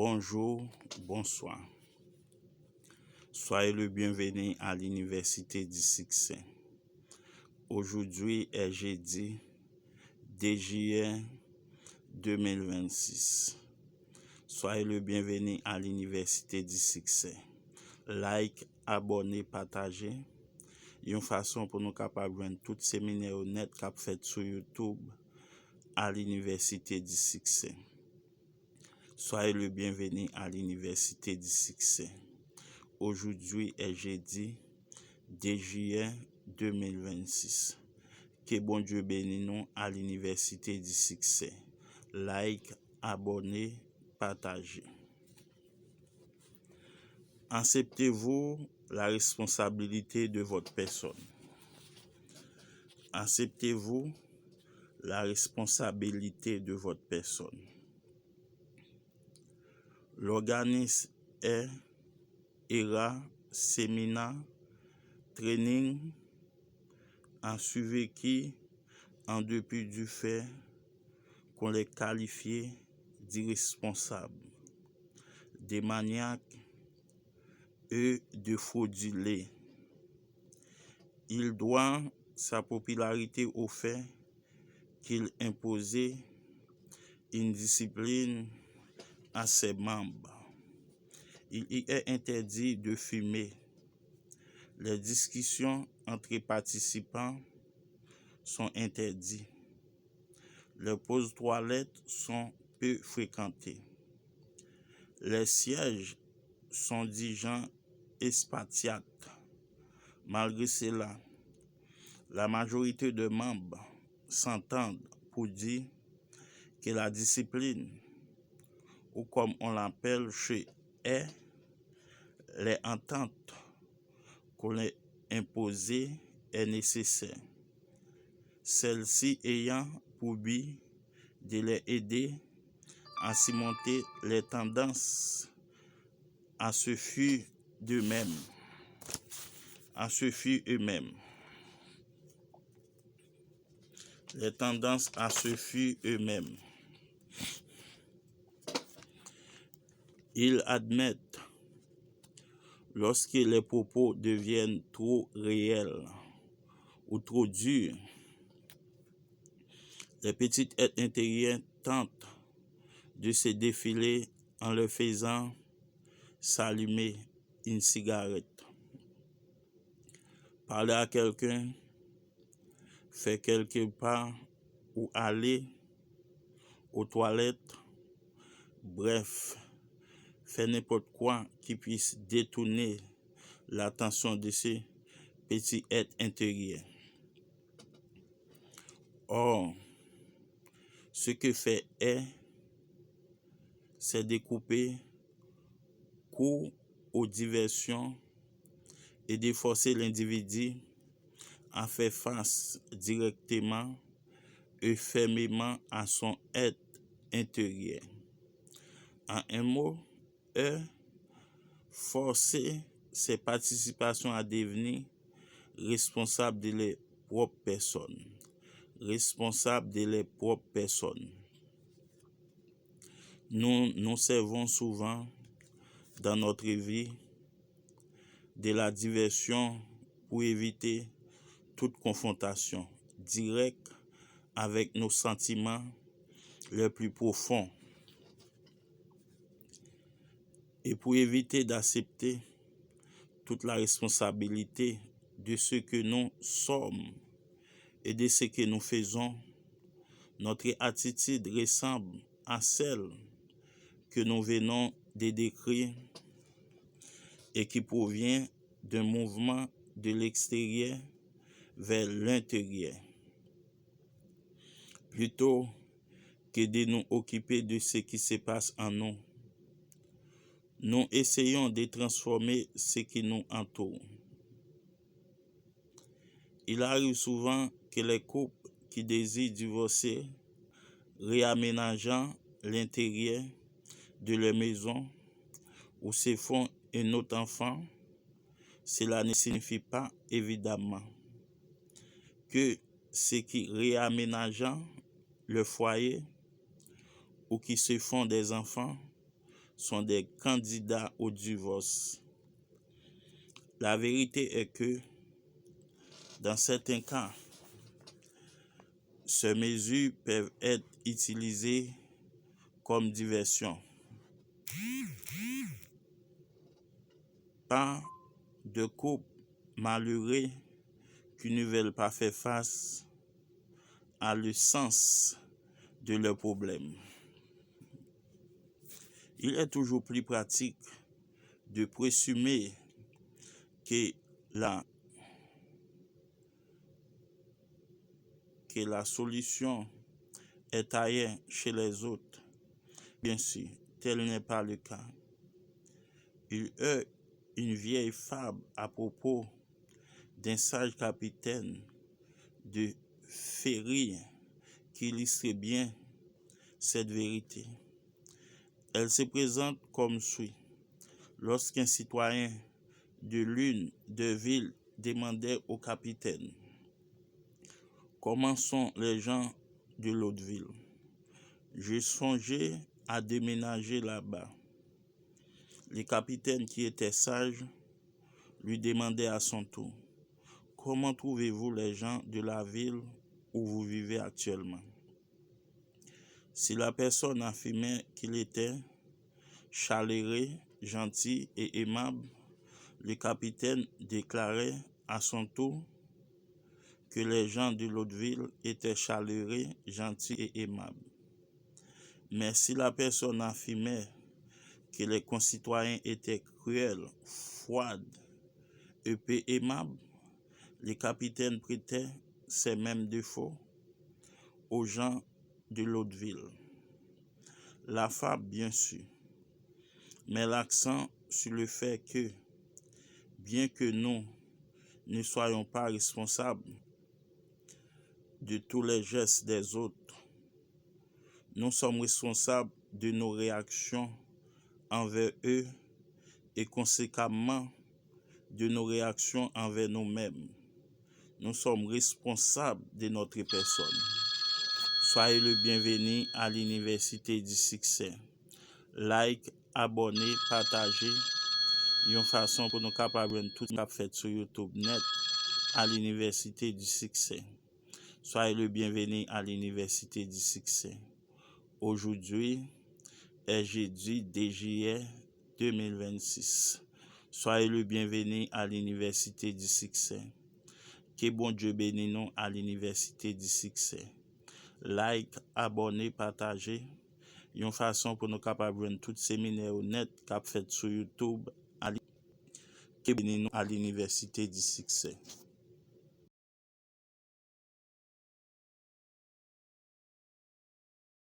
Bonjour, bonsoir. Soyez le bienvenu à l'Université du Succès. Aujourd'hui est jeudi 2 juillet 2026. Soyez le bienvenu à l'Université du Succès. Like, abonnez, partagez. Une façon pour nous capables de joindre tout séminaire net qu'a fait sur YouTube à l'Université du Succès. Soyez le bienvenu à l'Université du Succès. Aujourd'hui est jeudi 2 juillet 2026. Que bon Dieu bénisse nous à l'Université du Succès. Like, abonnez, partagez. Acceptez-vous la responsabilité de votre personne. Acceptez-vous la responsabilité de votre personne. L'organisme est ERA, séminaire, training, en survécu en dépit du fait qu'on les qualifie d'irresponsables, de maniaques et de frauduleux. Il doit sa popularité au fait qu'il imposait une discipline à ses membres. Il y est interdit de fumer. Les discussions entre participants sont interdites. Les pauses toilettes sont peu fréquentées. Les sièges sont du genre spartiate. Malgré cela, la majorité de membres s'entendent pour dire que la discipline, ou comme on l'appelle chez eux, les ententes qu'on les imposées est nécessaire. Celle-ci ayant pour but de les aider à surmonter les tendances à se fuir d'eux-mêmes. Les tendances à se fuir eux-mêmes. Ils admettent lorsque les propos deviennent trop réels ou trop durs. Les petites êtres intérieures tentent de se défiler en leur faisant s'allumer une cigarette. Parler à quelqu'un, faire quelque part ou aller aux toilettes, bref, faire n'importe quoi qui puisse détourner l'attention de ces petits êtres intérieurs. Or, ce que fait c'est de couper court aux diversions et de forcer l'individu à faire face directement et fermement à son être intérieur. En un mot, forcer ses participations à devenir responsables de leurs propres personnes. Nous servons souvent dans notre vie de la diversion pour éviter toute confrontation directe avec nos sentiments les plus profonds et pour éviter d'accepter toute la responsabilité de ce que nous sommes et de ce que nous faisons. Notre attitude ressemble à celle que nous venons de décrire et qui provient d'un mouvement de l'extérieur vers l'intérieur. Plutôt que de nous occuper de ce qui se passe en nous, nous essayons de transformer ce qui nous entoure. Il arrive souvent que les couples qui désirent divorcer, réaménageant l'intérieur de leur maison ou se font un autre enfant, cela ne signifie pas évidemment que ceux qui réaménageant le foyer ou qui se font des enfants sont des candidats au divorce. La vérité est que, dans certains cas, ces mesures peuvent être utilisées comme diversion. Pas de couple malheureux qui ne veulent pas faire face à l'essence de leurs problèmes. Il est toujours plus pratique de présumer que la solution est ailleurs chez les autres. Bien sûr, tel n'est pas le cas. Il y a une vieille fable à propos d'un sage capitaine de Ferry qui illustre bien cette vérité. Elle se présente comme suit. Lorsqu'un citoyen de l'une des villes demandait au capitaine « Comment sont les gens de l'autre ville? Je songeais à déménager là-bas. » Le capitaine, qui était sage, lui demandait à son tour « Comment trouvez-vous les gens de la ville où vous vivez actuellement? » Si la personne affirmait qu'il était chaleureux, gentil et aimable, le capitaine déclarait à son tour que les gens de l'autre ville étaient chaleureux, gentils et aimables. Mais si la personne affirmait que les concitoyens étaient cruels, froids et peu aimables, le capitaine prêtait ces mêmes défauts aux gens de l'autre ville. La fable, bien sûr, met l'accent sur le fait que, bien que nous ne soyons pas responsables de tous les gestes des autres, nous sommes responsables de nos réactions envers eux et conséquemment de nos réactions envers nous-mêmes. Nous sommes responsables de notre personne. Soyez le bienvenu à l'Université du Succès. Like, abonnez, partagez. Une façon pour nous capables de tout faire sur YouTube net à l'Université du Succès. Soyez le bienvenu à l'Université du Succès. Aujourd'hui est jeudi 2 juillet 2026. Soyez le bienvenu à l'Université du Succès. Que bon Dieu bénisse nous à l'Université du Succès. Like, abonnez, partagez. Une façon pour nous capables de tout séminaire net qu'a fait sur YouTube à l'Université du Succès.